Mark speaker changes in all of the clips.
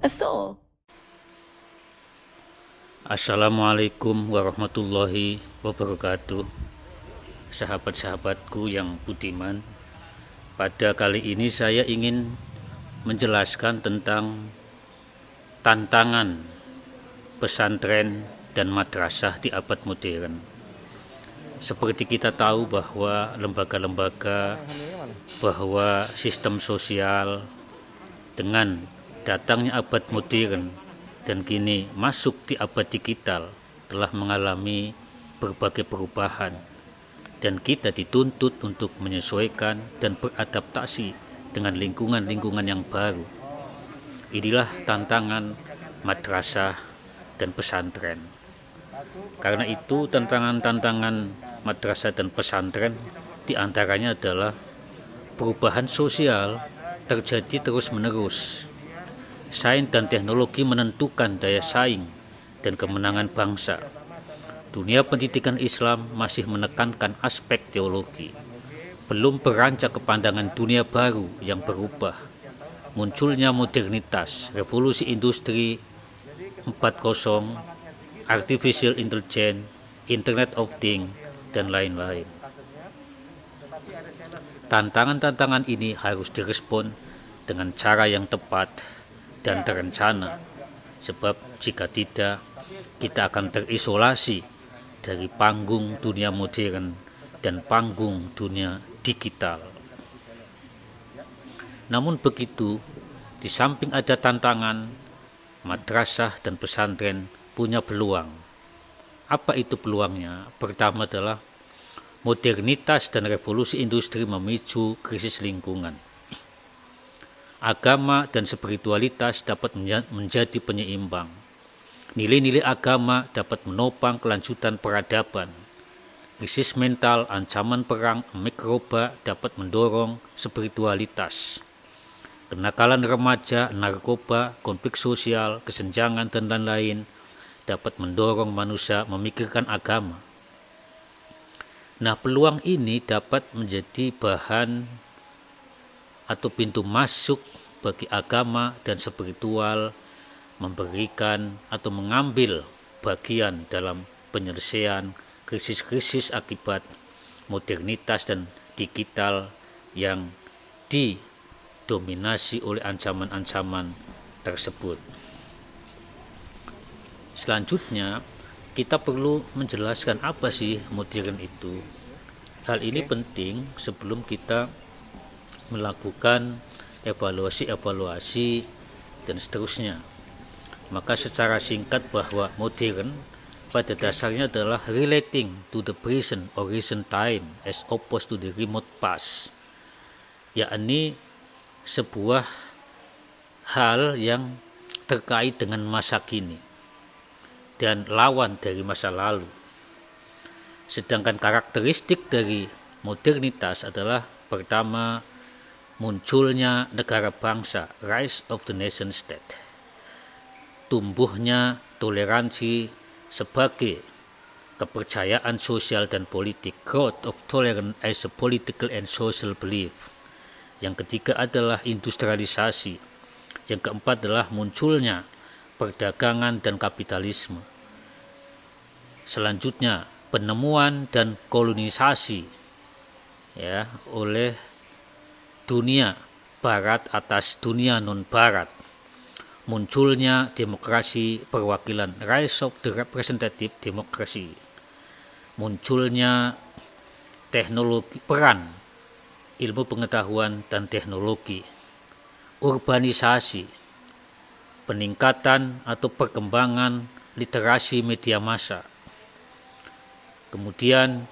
Speaker 1: soul.
Speaker 2: Assalamualaikum warahmatullahi wabarakatuh. Sahabat-sahabatku yang budiman, pada kali ini saya ingin menjelaskan tentang tantangan pesantren dan madrasah di abad modern. Seperti kita tahu bahwa lembaga-lembaga, bahwa sistem sosial dengan datangnya abad modern dan kini masuk di abad digital telah mengalami berbagai perubahan, dan kita dituntut untuk menyesuaikan dan beradaptasi dengan lingkungan-lingkungan yang baru. Inilah tantangan madrasah dan pesantren. Karena itu tantangan-tantangan madrasah dan pesantren diantaranya adalah perubahan sosial terjadi terus-menerus. Sains dan teknologi menentukan daya saing dan kemenangan bangsa. Dunia pendidikan Islam masih menekankan aspek teologi. Belum beranjak ke pandangan dunia baru yang berubah. Munculnya modernitas, revolusi industri 4.0, artificial intelligence, Internet of Things, dan lain-lain. Tantangan-tantangan ini harus direspon dengan cara yang tepat dan terencana, sebab jika tidak, kita akan terisolasi dari panggung dunia modern dan panggung dunia digital. Namun begitu, di samping ada tantangan, madrasah dan pesantren punya peluang. Apa itu peluangnya? Pertama adalah modernitas dan revolusi industri memicu krisis lingkungan. Agama dan spiritualitas dapat menjadi penyeimbang. Nilai-nilai agama dapat menopang kelanjutan peradaban. Krisis mental, ancaman perang, mikroba dapat mendorong spiritualitas. Kenakalan remaja, narkoba, konflik sosial, kesenjangan, dan lain-lain dapat mendorong manusia memikirkan agama. Nah, peluang ini dapat menjadi bahan atau pintu masuk bagi agama dan spiritual memberikan atau mengambil bagian dalam penyelesaian krisis-krisis akibat modernitas dan digital yang didominasi oleh ancaman-ancaman tersebut. Selanjutnya, kita perlu menjelaskan apa sih modern itu. Hal ini penting sebelum kita melakukan evaluasi dan seterusnya. Maka secara singkat bahwa modern pada dasarnya adalah relating to the present or recent time as opposed to the remote past, yakni sebuah hal yang terkait dengan masa kini dan lawan dari masa lalu. Sedangkan karakteristik dari modernitas adalah pertama, munculnya negara bangsa, rise of the nation state. Tumbuhnya toleransi sebagai kepercayaan sosial dan politik, growth of tolerance as a political and social belief. Yang ketiga adalah industrialisasi. Yang keempat adalah munculnya perdagangan dan kapitalisme. Selanjutnya, penemuan dan kolonisasi oleh dunia barat atas dunia non-barat. Munculnya demokrasi perwakilan, rise of the representative democracy. Munculnya teknologi, peran ilmu pengetahuan dan teknologi. Urbanisasi, peningkatan atau perkembangan literasi media massa. Kemudian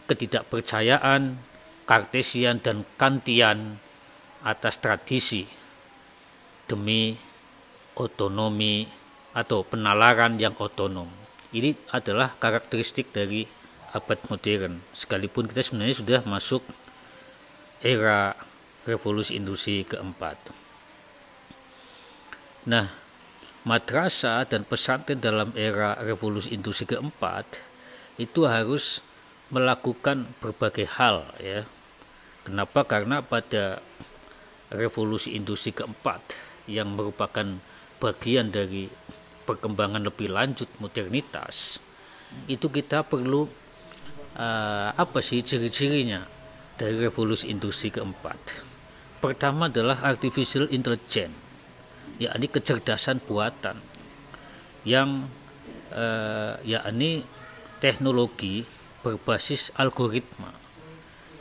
Speaker 2: ketidakpercayaan Kartesian dan Kantian atas tradisi demi otonomi atau penalaran yang otonom. Ini adalah karakteristik dari abad modern, sekalipun kita sebenarnya sudah masuk era revolusi industri keempat. Nah, madrasah dan pesantren dalam era revolusi industri keempat itu harus melakukan berbagai hal ya. Kenapa? Karena pada revolusi industri keempat yang merupakan bagian dari perkembangan lebih lanjut modernitas, itu kita perlu apa sih ciri-cirinya dari revolusi industri keempat. Pertama adalah artificial intelligence, yakni kecerdasan buatan yang yakni teknologi berbasis algoritma,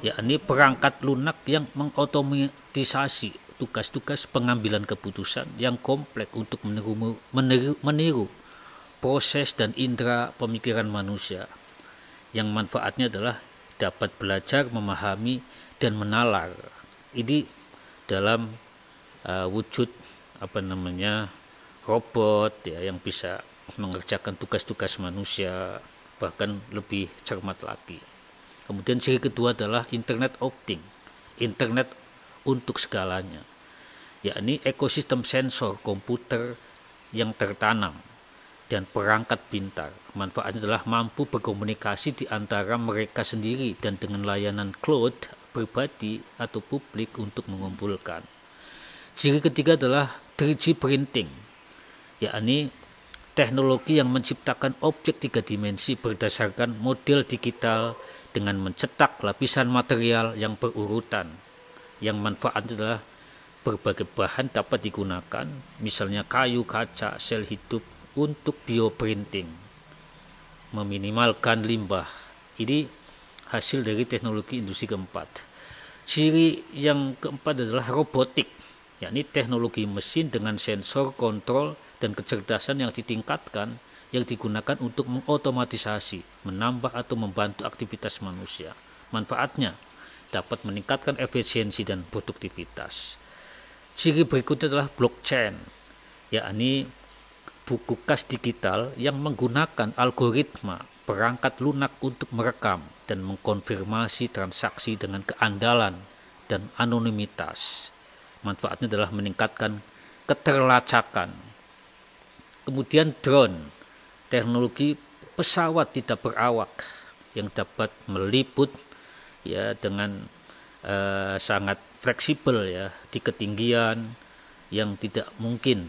Speaker 2: yakni perangkat lunak yang mengotomatisasi tugas-tugas pengambilan keputusan yang kompleks untuk meniru proses dan indera pemikiran manusia, yang manfaatnya adalah dapat belajar, memahami, dan menalar. Ini dalam wujud robot ya, yang bisa mengerjakan tugas-tugas manusia, bahkan lebih cermat lagi. Kemudian ciri kedua adalah Internet of Things, internet untuk segalanya, yakni ekosistem sensor komputer yang tertanam dan perangkat pintar. Manfaatnya adalah mampu berkomunikasi di antara mereka sendiri dan dengan layanan cloud pribadi atau publik untuk mengumpulkan. Ciri ketiga adalah 3D printing, yakni teknologi yang menciptakan objek 3 dimensi berdasarkan model digital dengan mencetak lapisan material yang berurutan, yang manfaatnya adalah berbagai bahan dapat digunakan, misalnya kayu, kaca, sel hidup untuk bioprinting, meminimalkan limbah. Ini hasil dari teknologi industri keempat. Ciri yang keempat adalah robotik, yakni teknologi mesin dengan sensor, kontrol, dan kecerdasan yang ditingkatkan yang digunakan untuk mengotomatisasi, menambah atau membantu aktivitas manusia. Manfaatnya dapat meningkatkan efisiensi dan produktivitas. Ciri berikutnya adalah blockchain, yakni buku kas digital yang menggunakan algoritma perangkat lunak untuk merekam dan mengkonfirmasi transaksi dengan keandalan dan anonimitas. Manfaatnya adalah meningkatkan keterlacakan. Kemudian drone, teknologi pesawat tidak berawak yang dapat meliput ya dengan sangat fleksibel ya di ketinggian yang tidak mungkin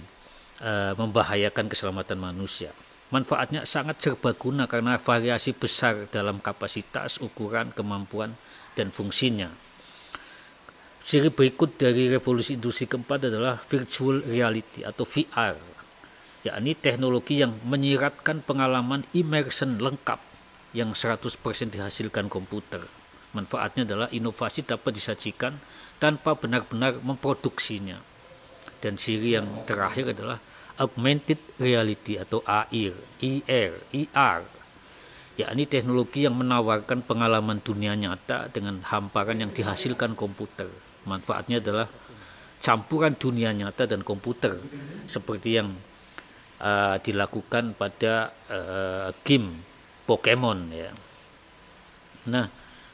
Speaker 2: membahayakan keselamatan manusia. Manfaatnya sangat serbaguna karena variasi besar dalam kapasitas, ukuran, kemampuan, dan fungsinya. Ciri berikut dari revolusi industri keempat adalah virtual reality atau VR, yakni teknologi yang menyiratkan pengalaman immersion lengkap yang 100% dihasilkan komputer. Manfaatnya adalah inovasi dapat disajikan tanpa benar-benar memproduksinya. Dan ciri yang terakhir adalah augmented reality atau AR, yakni teknologi yang menawarkan pengalaman dunia nyata dengan hamparan yang dihasilkan komputer. Manfaatnya adalah campuran dunia nyata dan komputer, seperti yang dilakukan pada game Pokemon ya. Nah,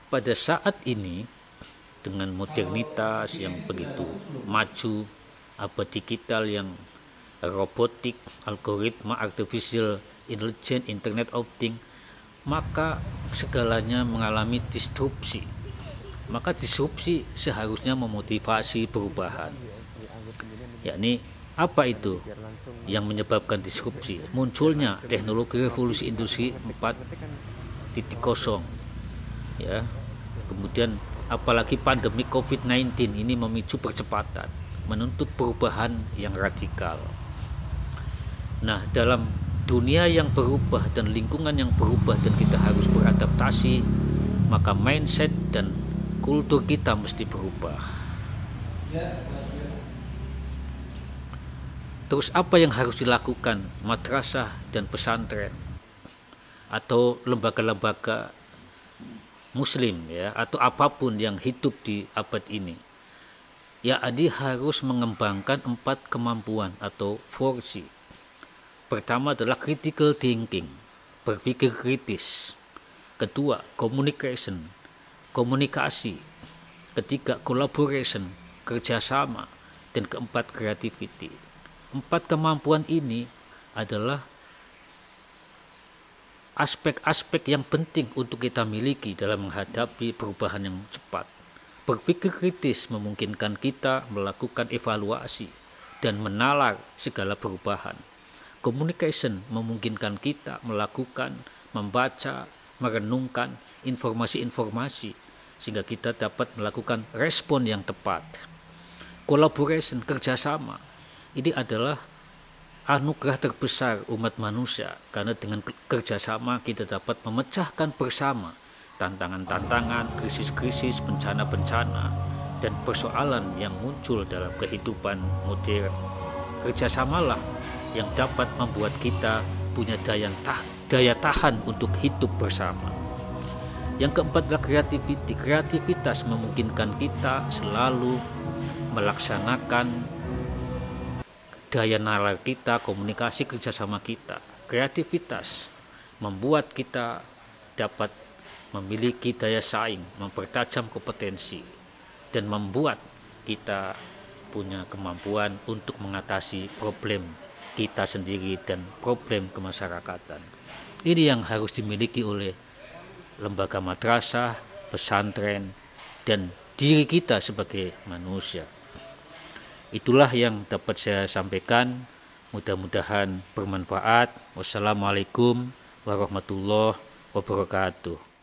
Speaker 2: pada saat ini dengan modernitas yang begitu maju, abad digital yang robotik, algoritma, artificial intelligence, Internet of Things, maka segalanya mengalami disrupsi. Maka disrupsi seharusnya memotivasi perubahan. Yakni apa itu yang menyebabkan disrupsi? Munculnya teknologi revolusi industri 4.0 ya. Kemudian apalagi pandemi COVID-19 ini memicu percepatan, menuntut perubahan yang radikal. Nah, dalam dunia yang berubah dan lingkungan yang berubah dan kita harus beradaptasi, maka mindset dan kultur kita mesti berubah. Terus apa yang harus dilakukan madrasah dan pesantren atau lembaga-lembaga muslim ya, atau apapun yang hidup di abad ini? Ya, harus mengembangkan 4 kemampuan atau 4C. Pertama adalah critical thinking, berpikir kritis. Kedua, komunikasi. Ketiga, collaboration, kerjasama. Dan keempat, creativity. 4 kemampuan ini adalah aspek-aspek yang penting untuk kita miliki dalam menghadapi perubahan yang cepat. Berpikir kritis memungkinkan kita melakukan evaluasi dan menalar segala perubahan. Communication memungkinkan kita melakukan, membaca, merenungkan informasi-informasi sehingga kita dapat melakukan respon yang tepat. Collaboration, kerjasama, ini adalah anugerah terbesar umat manusia, karena dengan kerjasama kita dapat memecahkan bersama tantangan-tantangan, krisis-krisis, bencana-bencana, dan persoalan yang muncul dalam kehidupan modern. Kerjasamalah yang dapat membuat kita punya daya tahan untuk hidup bersama. Yang keempat adalah creativity. Kreativitas memungkinkan kita selalu melaksanakan daya nalar kita, komunikasi kerjasama kita. Kreativitas membuat kita dapat memiliki daya saing, mempertajam kompetensi, dan membuat kita punya kemampuan untuk mengatasi problem kita sendiri dan problem kemasyarakatan. Ini yang harus dimiliki oleh lembaga madrasah, pesantren, dan diri kita sebagai manusia. Itulah yang dapat saya sampaikan. Mudah-mudahan bermanfaat. Wassalamualaikum warahmatullahi wabarakatuh.